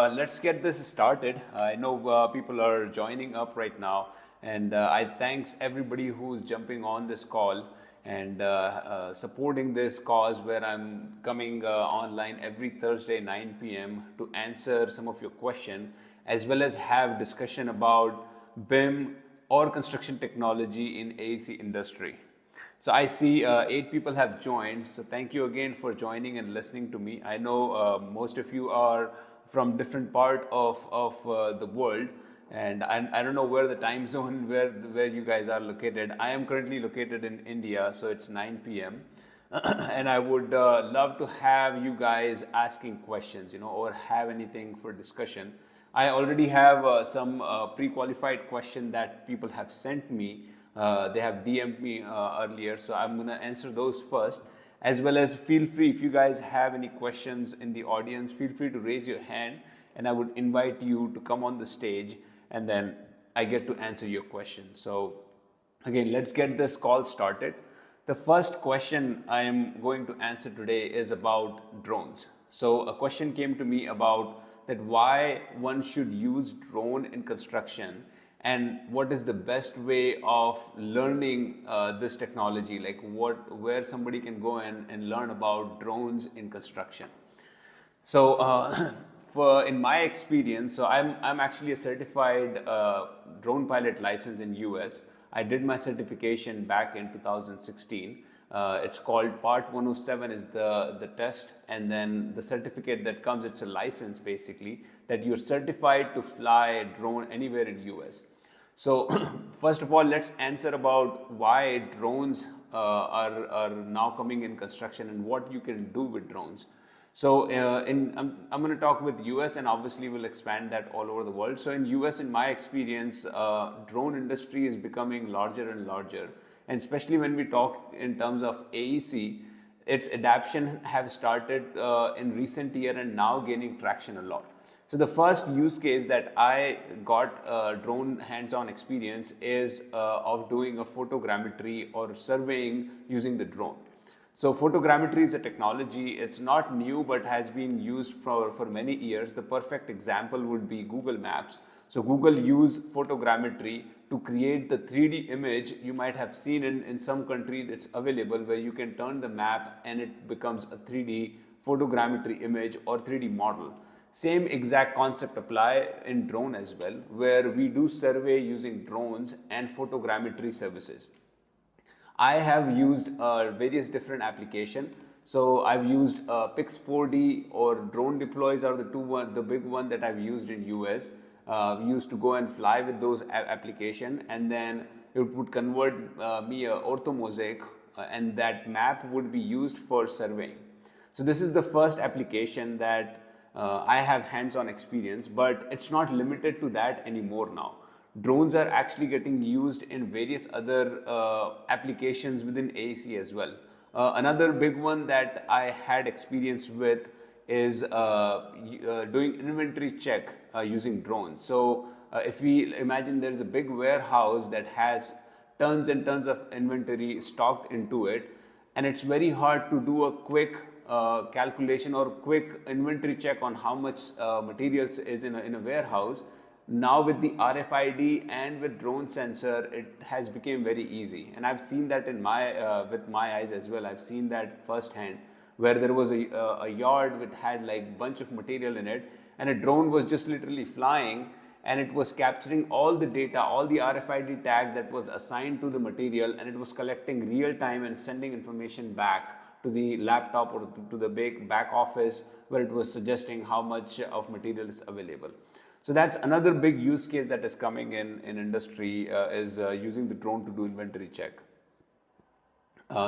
Let's get this started. I know people are joining up right now, and I thanks everybody who's jumping on this call and supporting this cause where I'm coming online every Thursday 9 p.m. to answer some of your question as well as have discussion about BIM or construction technology in AEC industry. So I see 8 people have joined. So thank you again for joining and listening to me. I know most of you are from different part of the world, and I don't know where the time zone where you guys are located. I am currently located in India, so it's 9 p.m. and I would love to have you guys asking questions, or have anything for discussion. I already have some pre-qualified question that people have sent me. They have DM'd me earlier, so I'm going to answer those first. As well as feel free, if you guys have any questions in the audience, feel free to raise your hand and I would invite you to come on the stage and then I get to answer your question. So again, let's get this call started. The first question I am going to answer today is about drones. So a question came to me about that why one should use drone in construction and what is the best way of learning this technology, like where somebody can go and learn about drones in construction. So in my experience, so I'm actually a certified drone pilot license in US. I did my certification back in 2016. It's called Part 107 is the test, and then the certificate that comes, it's a license basically that you're certified to fly a drone anywhere in US. So first of all, let's answer about why drones are now coming in construction and what you can do with drones. So I'm going to talk with US and obviously we'll expand that all over the world. So in US, in my experience, drone industry is becoming larger and larger. And especially when we talk in terms of AEC, its adoption have started in recent year and now gaining traction a lot. So the first use case that I got drone hands-on experience is of doing a photogrammetry or surveying using the drone. So photogrammetry is a technology, it's not new but has been used for many years. The perfect example would be Google Maps. So Google use photogrammetry to create the 3D image. You might have seen in some country it's available where you can turn the map and it becomes a 3D photogrammetry image or 3D model. Same exact concept apply in drone as well, where we do survey using drones and photogrammetry services. I have used various different applications. So I've used Pix4D or drone deploys are the big one that I've used in US. We used to go and fly with those application, and then it would convert me a orthomosaic and that map would be used for surveying. So this is the first application that I have hands-on experience, but it's not limited to that anymore now. Drones are actually getting used in various other applications within AEC as well. Another big one that I had experience with is doing inventory check using drones. So if we imagine there's a big warehouse that has tons and tons of inventory stocked into it, and it's very hard to do a quick calculation or quick inventory check on how much materials is in a warehouse. Now with the RFID and with drone sensor, it has become very easy, and I've seen that in my with my eyes as well. I've seen that firsthand, where there was a yard which had like bunch of material in it, and a drone was just literally flying, and it was capturing all the data, all the RFID tag that was assigned to the material, and it was collecting real time and sending information back to the laptop or to the back office where it was suggesting how much of material is available. So that's another big use case that is coming in industry is using the drone to do inventory check.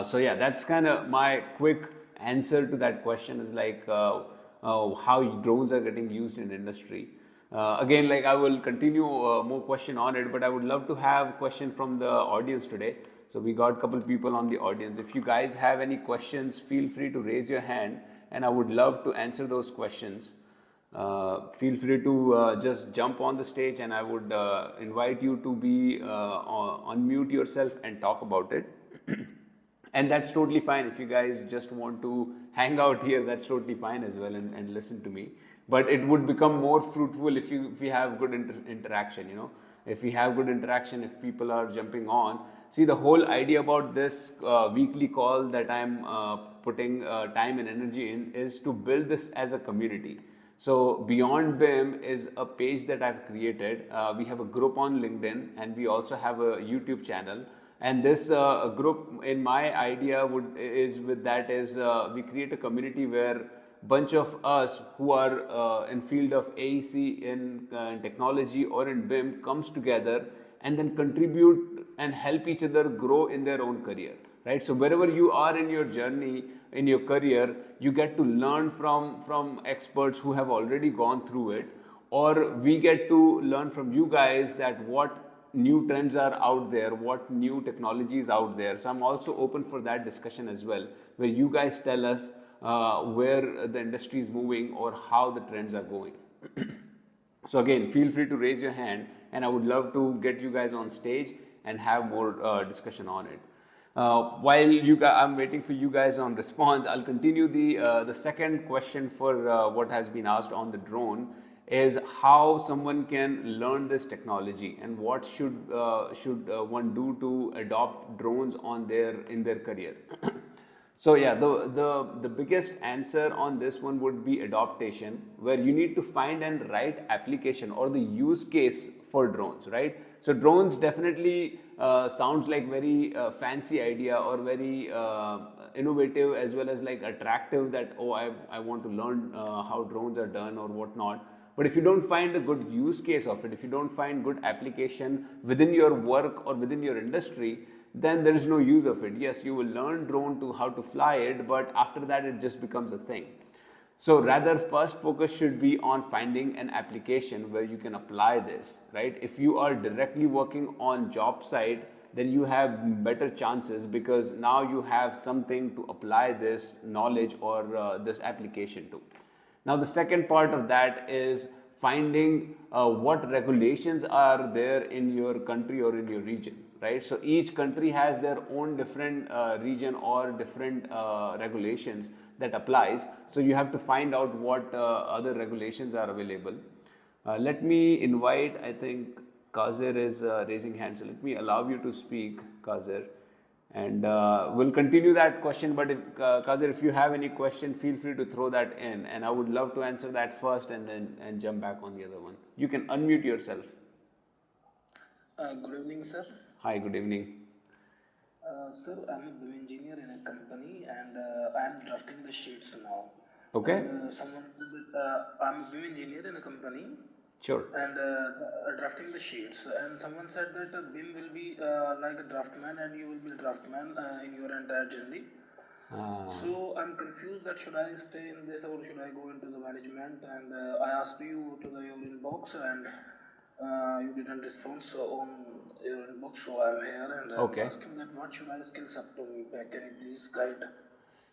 So yeah, that's kind of my quick answer to that question is like how drones are getting used in industry. Again, like I will continue more question on it, but I would love to have question from the audience today. So we got a couple people on the audience. If you guys have any questions, feel free to raise your hand and I would love to answer those questions. Feel free to just jump on the stage and I would invite you to be unmute yourself and talk about it. And that's totally fine. If you guys just want to hang out here, that's totally fine as well and listen to me. but it would become more fruitful if we have good interaction, if we have good interaction, if people are jumping on. See, the whole idea about this weekly call that I'm putting time and energy in is to build this as a community. So Beyond BIM is a page that I've created. We have a group on LinkedIn, and we also have a YouTube channel. And this group, in my idea, we create a community where bunch of us who are in field of AEC, in technology, or in BIM comes together and then contribute and help each other grow in their own career, right? So wherever you are in your journey, in your career, you get to learn from experts who have already gone through it, or we get to learn from you guys that what new trends are out there, what new technology is out there. So I'm also open for that discussion as well, where you guys tell us where the industry is moving or how the trends are going. So again, feel free to raise your hand, and I would love to get you guys on stage and have more discussion on it. While I'm waiting for you guys on response, I'll continue the second question for what has been asked on the drone is how someone can learn this technology and what should one do to adopt drones in their career. So yeah, the biggest answer on this one would be adaptation, where you need to find and right application or the use case for drones, right? So drones definitely sounds like very fancy idea or very innovative as well as like attractive, that I want to learn how drones are done or whatnot. But if you don't find a good use case of it, if you don't find good application within your work or within your industry, then there is no use of it. Yes, you will learn drone to how to fly it, but after that it just becomes a thing. So rather, first focus should be on finding an application where you can apply this, right? If you are directly working on job site, then you have better chances because now you have something to apply this knowledge or this application to. Now the second part of that is finding what regulations are there in your country or in your region, right? So each country has their own different region or different regulations that applies. So you have to find out what other regulations are available. Let me invite, I think Kazir is raising hand, so let me allow you to speak, Kazir. And we'll continue that question, but Kazir, if you have any question, feel free to throw that in, and I would love to answer that first and then jump back on the other one. You can unmute yourself. Good evening, sir. Hi, good evening. Sir, I'm a BIM engineer in a company, and I'm drafting the sheets now. Okay. I'm a BIM engineer in a company. Sure. And drafting the sheets, and someone said that BIM will be like a draftman, and you will be a draftman in your entire journey. So I'm confused that should I stay in this or should I go into the management? And I asked you to your inbox, and you didn't respond on your inbox, so I'm here and I'm asking that what should I skills up to me? Can you please guide?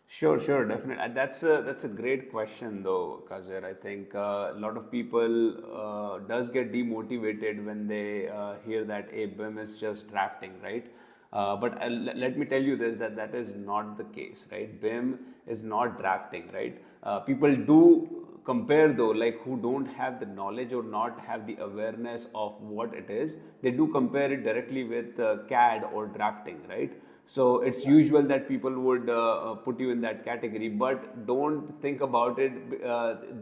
Sure, definitely. That's a great question though, Kazir. I think a lot of people does get demotivated when they hear that BIM is just drafting, right? But let me tell you this, that is not the case, right? BIM is not drafting, right? People do compare though, like who don't have the knowledge or not have the awareness of what it is, they do compare it directly with CAD or drafting, right? So it's usual that people would put you in that category, but don't think about it.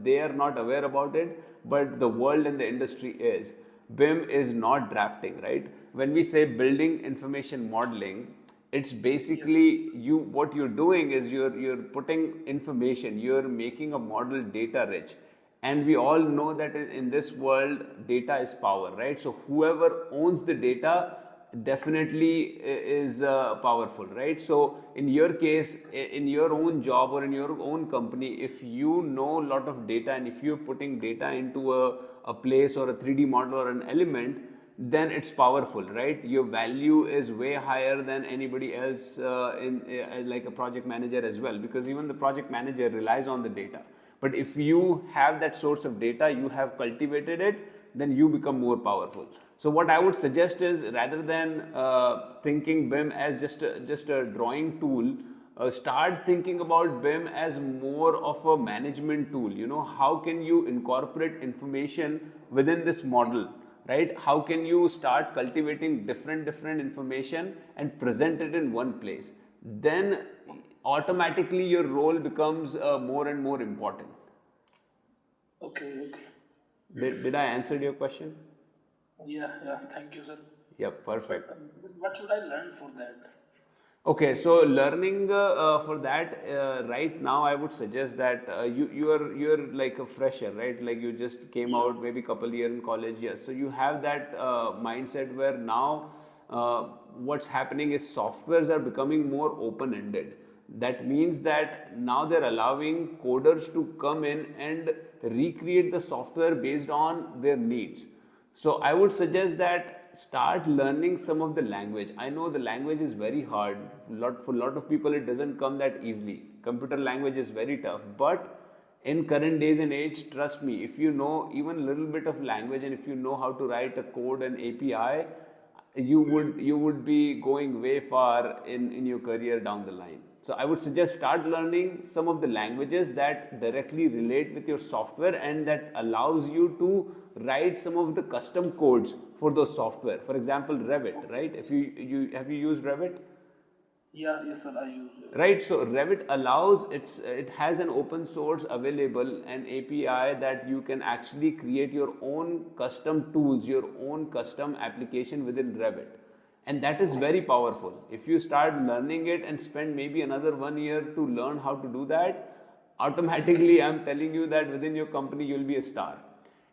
They are not aware about it, but the world and the industry is. BIM is not drafting, right? When we say building information modeling, it's basically what you're doing is you're putting information, you're making a model data rich. And we all know that in this world, data is power, right? So whoever owns the data definitely is powerful, right? So in your case, in your own job or in your own company, if you know a lot of data and if you're putting data into a place or a 3D model or an element, then it's powerful, right? Your value is way higher than anybody else like a project manager as well, because even the project manager relies on the data. But if you have that source of data, you have cultivated it, then you become more powerful. So what I would suggest is rather than thinking BIM as just a drawing tool, start thinking about BIM as more of a management tool. You know, how can you incorporate information within this model, right? How can you start cultivating different information and present it in one place? Then automatically your role becomes more and more important. Okay, okay. Did I answer your question? Yeah, yeah. Thank you, sir. Yep, perfect. What should I learn for that? Okay, so learning for that right now, I would suggest that you're like a fresher, right? Like you just came Yes. out maybe couple year in college, yes. So you have that mindset where now what's happening is softwares are becoming more open-ended. That means that now they're allowing coders to come in and recreate the software based on their needs. So I would suggest that start learning some of the language. I know the language is very hard. For a lot of people, it doesn't come that easily. Computer language is very tough. But in current days and age, trust me, if you know even a little bit of language and if you know how to write a code and API, you would be going way far in your career down the line. So I would suggest start learning some of the languages that directly relate with your software and that allows you to write some of the custom codes for those software. For example, Revit, right? If you have you used Revit? Yeah, yes, sir. I use it. Right, so Revit allows it has an open source available, an API that you can actually create your own custom tools, your own custom application within Revit, and that is very powerful. If you start learning it and spend maybe another 1 year to learn how to do that, automatically I'm telling you that within your company you'll be a star.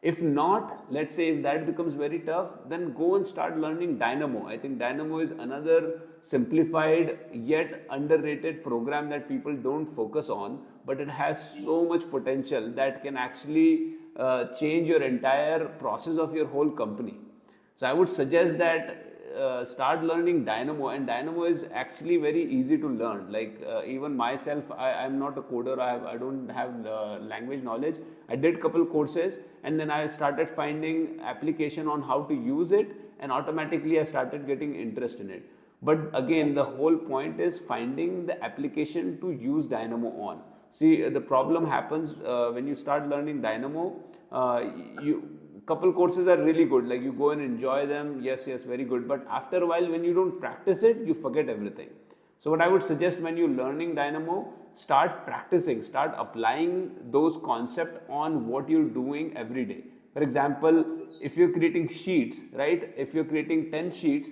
If not, let's say if that becomes very tough, then go and start learning Dynamo. I think Dynamo is another simplified yet underrated program that people don't focus on, but it has so much potential that can actually change your entire process of your whole company. So I would suggest that start learning Dynamo, and Dynamo is actually very easy to learn. Like even myself, I'm not a coder. I don't have language knowledge. I did couple courses, and then I started finding application on how to use it, and automatically I started getting interest in it. But again, the whole point is finding the application to use Dynamo on. See, the problem happens when you start learning Dynamo. You couple courses are really good, like you go and enjoy them, yes, very good, but after a while when you don't practice it, you forget everything. So what I would suggest, when you're learning Dynamo, start practicing, start applying those concepts on what you're doing every day. For example, if you're creating sheets, right, if you're creating 10 sheets,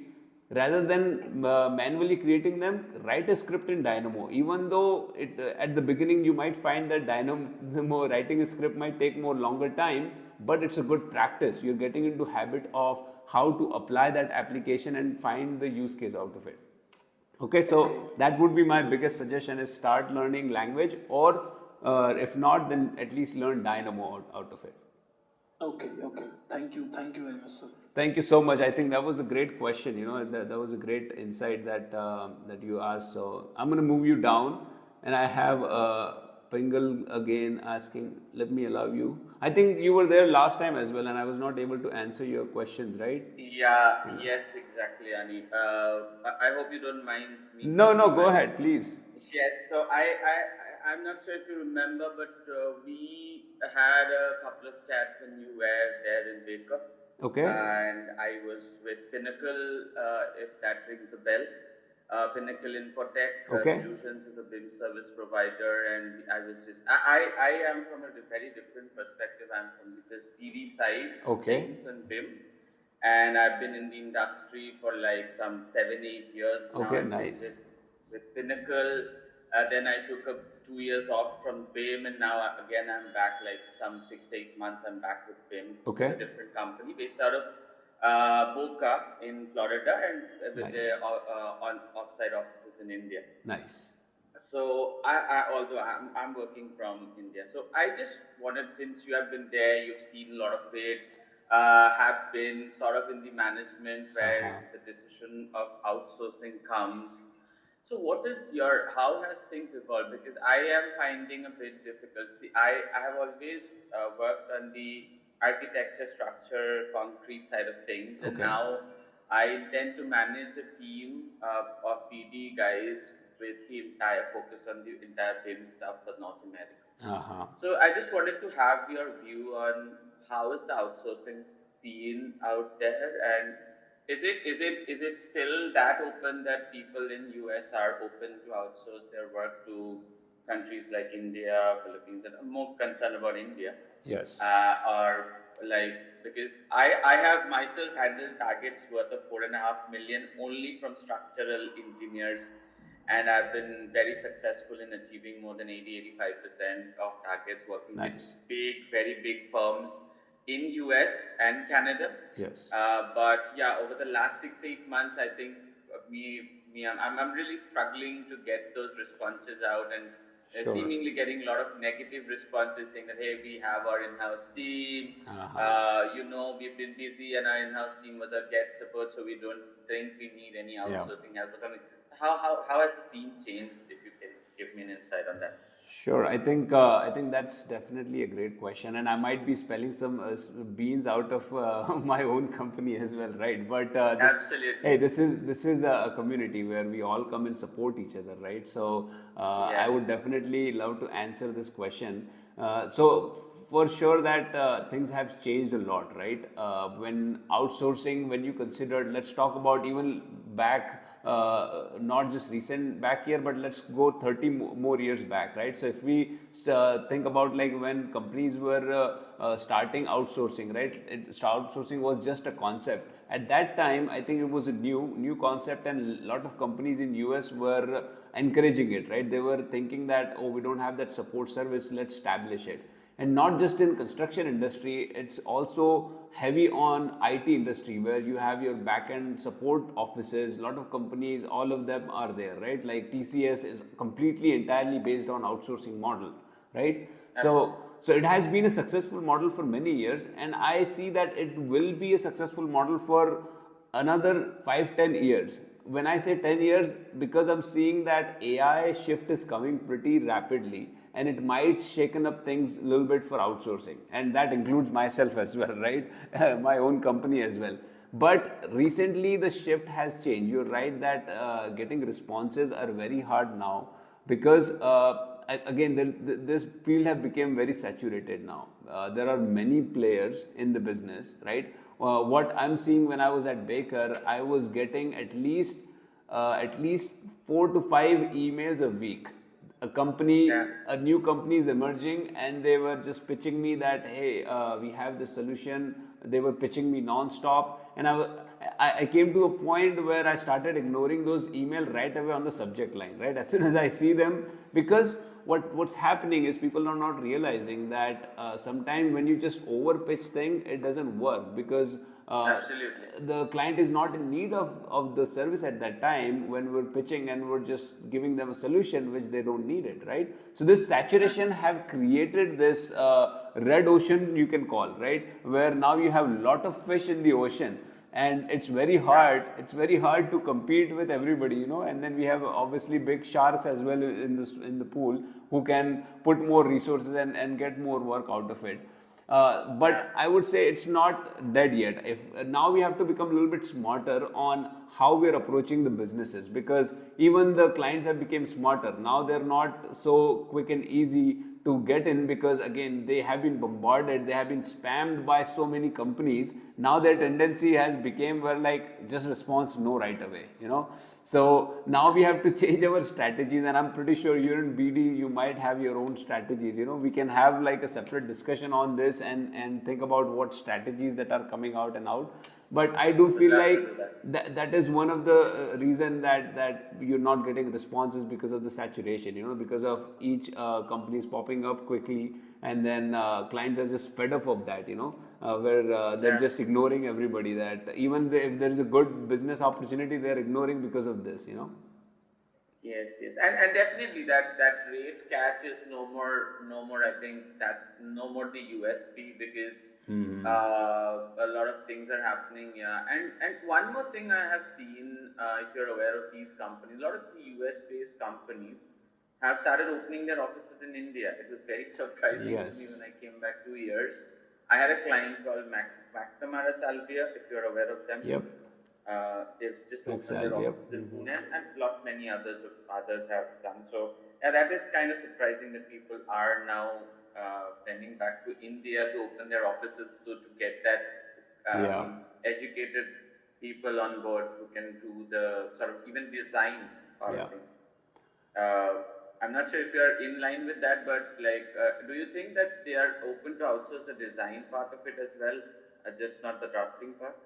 rather than manually creating them, write a script in Dynamo. Even though at the beginning you might find that Dynamo writing a script might take more longer time, but it's a good practice. You're getting into habit of how to apply that application and find the use case out of it. Okay, so that would be my biggest suggestion, is start learning language, or if not, then at least learn Dynamo out of it. Okay, okay. Thank you very much, sir. Thank you so much. I think that was a great question. You know, that was a great insight that you asked. So I'm going to move you down, and I have Pingal again asking. Let me allow you. I think you were there last time as well, and I was not able to answer your questions, right? Yeah, yes, exactly, Ani. I hope you don't mind me No, cutting go you. ahead, please. Yes, so I'm not sure if you remember, but we had a couple of chats when you were there in Baker, Okay. and I was with Pinnacle, if that rings a bell. Pinnacle Infotech Okay. Solutions is a BIM service provider, and I was just I am from a very different perspective. I'm from this PD side of Okay. things and BIM, and I've been in the industry for like some 7-8 years now. Okay, I've been nice. with Pinnacle. Then I took 2 years off from BIM, and now again I'm back. Like some 6-8 months, I'm back with BIM. Okay. With a different company based out of Boca in Florida, and with Nice. their on offsite offices in India. Nice. So although I'm working from India, so I just wanted, since you have been there, you've seen a lot of it, have been sort of in the management where the decision of outsourcing comes. So what is how has things evolved? Because I am finding a bit difficult. See, I have always worked on the architecture, structure, concrete side of things, and Okay. now I intend to manage a team of PD guys with the entire focus on the entire BIM stuff for North America. Uh-huh. So I just wanted to have your view on how is the outsourcing scene out there, and is it still that open that people in US are open to outsource their work to countries like India, Philippines, and I'm more concerned about India, Yes. or like because I have myself handled targets worth of 4.5 million only from structural engineers, and I've been very successful in achieving more than 80-85% of targets working with Nice. big, very big firms in US and Canada. Yes. But yeah, over the last 6-8 months, I think I'm really struggling to get those responses out, and Sure. seemingly getting a lot of negative responses saying that hey, we have our in-house team. We've been busy, and our in-house team was our get support, so we don't think we need any outsourcing help or something. How has the scene changed? If you can give me an insight on that. Sure. I think that's definitely a great question, and I might be spelling some beans out of my own company as well, right? But Absolutely. hey, this is a community where we all come and support each other, right? So I would definitely love to answer this question. So for sure that things have changed a lot, right? When outsourcing, when you consider, let's talk about even back, not just recent back here, but let's go 30 more years back, right? So if we think about like when companies were starting outsourcing, right? Outsourcing was just a concept. At that time, I think it was a new concept, and a lot of companies in US were encouraging it, right? They were thinking that, oh, we don't have that support service, let's establish it. And not just in construction industry, it's also heavy on IT industry, where you have your back-end support offices. A lot of companies, all of them are there, right? Like TCS is completely entirely based on outsourcing model, right? So it has been a successful model for many years, and I see that it will be a successful model for another 5-10 years. When I say 10 years, because I'm seeing that AI shift is coming pretty rapidly, and it might shaken up things a little bit for outsourcing, and that includes myself as well, right? My own company as well. But recently the shift has changed. You're right that getting responses are very hard now, because again, this field have become very saturated now. There are many players in the business, right? What I'm seeing when I was at Baker, I was getting at least 4 to 5 emails a week. A new company is emerging, and they were just pitching me that, hey, we have this solution. They were pitching me non-stop, and I came to a point where I started ignoring those emails right away on the subject line, right? As soon as I see them, because what's happening is people are not realizing that sometimes when you just over pitch thing, it doesn't work, because the client is not in need of the service at that time when we're pitching, and we're just giving them a solution which they don't need it, right? So this saturation have created this red ocean, you can call, right? Where now you have a lot of fish in the ocean, and it's very hard to compete with everybody, and then we have obviously big sharks as well in the pool, who can put more resources and get more work out of it. But I would say it's not dead yet. If now we have to become a little bit smarter on how we're approaching the businesses, because even the clients have become smarter. Now they're not so quick and easy to get in, because again, they have been bombarded, they have been spammed by so many companies. Now their tendency has become where like just response no right away, so now we have to change our strategies, and I'm pretty sure you're in BD, you might have your own strategies. We can have like a separate discussion on this, and think about what strategies that are coming out and out. But I do feel like that is one of the reason that you're not getting responses, because of the saturation, because of each companies popping up quickly, and then clients are just fed up of that, where they're just ignoring everybody, that even if there is a good business opportunity, they're ignoring because of this. Yes, and definitely that rate catch is no more. I think that's no more the USP, because a lot of things are happening. Yeah, and one more thing I have seen, if you're aware of these companies, a lot of the US based companies have started opening their offices in India. It was very surprising to me Yes. when I came back 2 years. I had a client called McNamara Salvia, if you're aware of them. Yep. They've just opened their Exactly. Yep. offices in Pune, and lot many others have done. So yeah, that is kind of surprising that people are now bending back to India to open their offices. So to get that Yeah. means educated people on board who can do the sort of even design part Yeah. of things. Uh, I'm not sure if you're in line with that, but like, do you think that they are open to outsource the design part of it as well, just not the drafting part?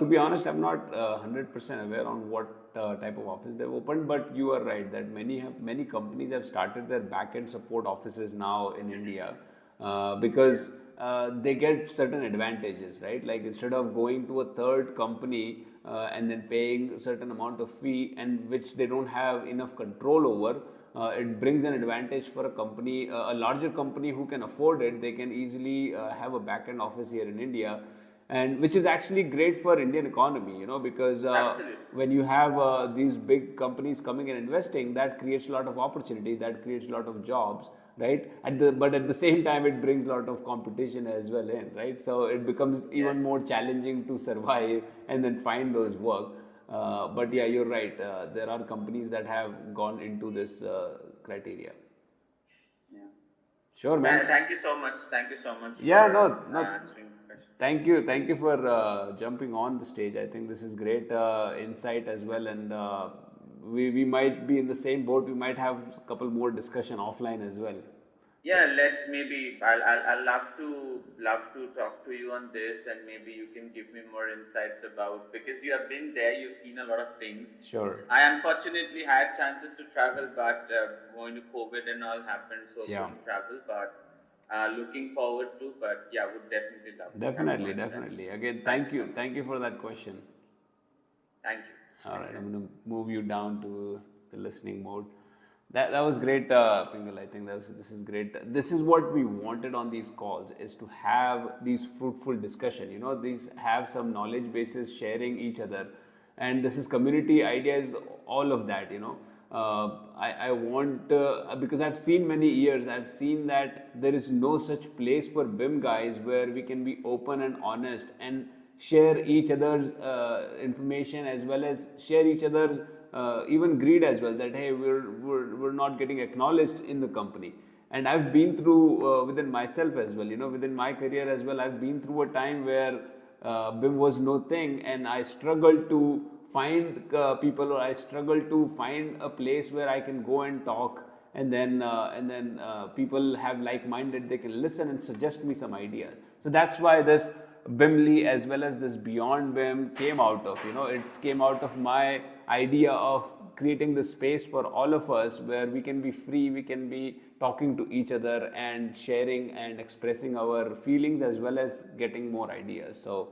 To be honest, I'm not 100% aware on what type of office they've opened, but you are right that many companies have started their back-end support offices now in India because they get certain advantages, right? Like instead of going to a third company and then paying a certain amount of fee and which they don't have enough control over, it brings an advantage for a company, a larger company who can afford it. They can easily have a back-end office here in India, and which is actually great for Indian economy, because Absolutely. when you have these big companies coming and investing, that creates a lot of opportunity, that creates a lot of jobs, right? But at the same time, it brings a lot of competition as well in, right? So it becomes even Yes. more challenging to survive and then find those work. But yeah, you're right. There are companies that have gone into this criteria. Yeah. Sure, man. Thank you so much. Thank you so much Yeah, for no. answering the question. Thank you for jumping on the stage. I think this is great insight as well, and we might be in the same boat. We might have a couple more discussion offline as well. Yeah, let's maybe I'll love to talk to you on this, and maybe you can give me more insights about, because you have been there, you've seen a lot of things. Sure. I unfortunately had chances to travel, but going to COVID and all happened, so Yeah. couldn't travel. But looking forward to. But yeah, would definitely love to have more Definitely, insights. definitely. Again, Thank you so thank much. you for that question. Thank you. All Take right, care. I'm going to move you down to the listening mode. That was great, Pingal. I think this is great. This is what we wanted on these calls, is to have these fruitful discussion. These have some knowledge bases sharing each other, and this is community ideas, all of that. I want, because I've seen many years. I've seen that there is no such place for BIM guys where we can be open and honest and share each other's information, as well as share each other's even greed as well, that hey, we're not getting acknowledged in the company. And I've been through within myself as well, within my career as well, I've been through a time where BIM was no thing, and I struggled to find people, or I struggled to find a place where I can go and talk, and then people have like-minded, they can listen and suggest me some ideas. So that's why this BIMly as well as this Beyond BIM came out of. It came out of my idea of creating the space for all of us where we can be free, we can be talking to each other and sharing and expressing our feelings as well as getting more ideas. So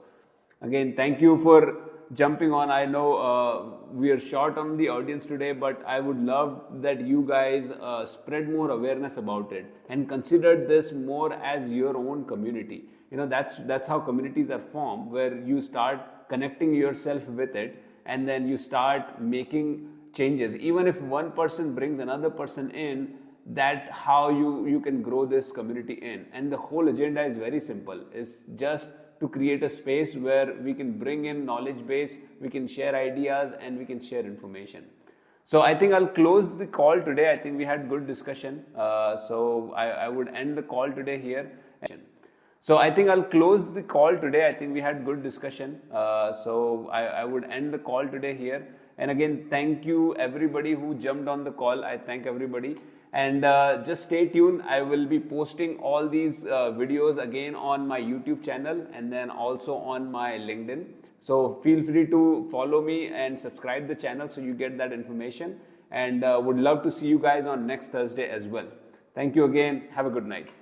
again, thank you for jumping on. I know we are short on the audience today, but I would love that you guys spread more awareness about it and consider this more as your own community. That's how communities are formed, where you start connecting yourself with it, and then you start making changes. Even if one person brings another person in, that how you can grow this community in. And the whole agenda is very simple. It's just to create a space where we can bring in knowledge base, we can share ideas, and we can share information. So I think I'll close the call today. I think we had good discussion. So I would end the call today here. So I think I'll close the call today. I think we had good discussion. So I would end the call today here. And again, thank you everybody who jumped on the call. I thank everybody. And just stay tuned. I will be posting all these videos again on my YouTube channel and then also on my LinkedIn. So feel free to follow me and subscribe the channel so you get that information. And would love to see you guys on next Thursday as well. Thank you again. Have a good night.